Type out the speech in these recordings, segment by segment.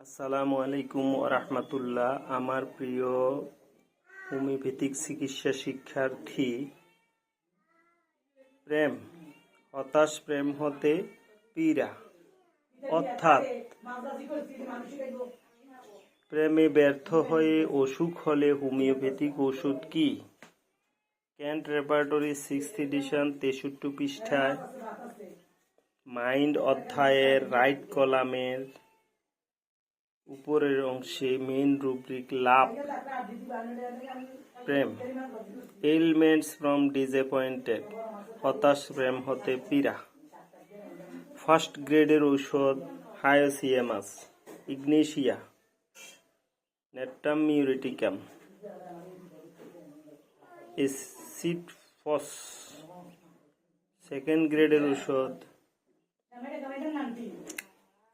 আসসালামু আলাইকুম ওয়া রাহমাতুল্লাহ। আমার প্রিয় হোমিওপ্যাথিক চিকিৎসা শিক্ষার্থী, প্রেম হতাশ প্রেম হতে পীড়া, অর্থাৎ প্রেমে ব্যর্থ হয়ে অসুখ হলে হোমিওপ্যাথিক ওষুধ কি? ক্যান্ট রেপার্টরি 6th এডিশন 63 পৃষ্ঠায় মাইন্ড অধ্যায়ের রাইট কলামের উপরের অংশে main rubric love Prem, elements from disappointed, হতাশ প্রেম হতে পীড়া। ফার্স্ট গ্রেডের ঔষধ হায়োসিয়ামাস, ইগনেশিয়া, নেট্টাম মিউরেটিকাম, এসিডফস। সেকেন্ড গ্রেডের ঔষধ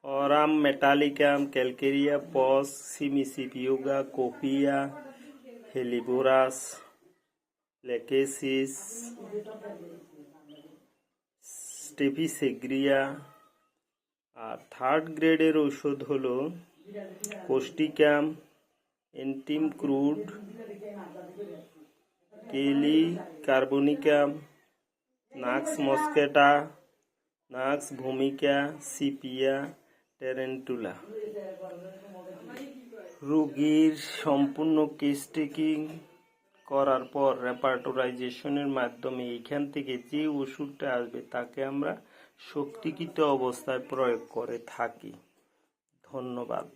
অরাম মেটালিকাম, ক্যালকেরিয়া পস, সিমিসিপিউগা, কোপিয়া, হেলিবোরাস, লেকেসিস, স্টেফিসেগ্রিয়া। আর থার্ড গ্রেডের ঔষধ হলো কোস্টিকাম, এন্টিম ক্রুড, কেলি কার্বনিকাম, নাক্স মস্কেটা, নাক্স ভূমিকা, সিপিয়া, টেরেন্টুলা। রোগীর সম্পূর্ণ কেস টেকিং করার পর রেপার্টরাইজেশনের মাধ্যমে এখান থেকে যে ওষুধটা আসবে তাকে আমরা শক্তিকৃত অবস্থায় প্রয়োগ করে থাকি। ধন্যবাদ।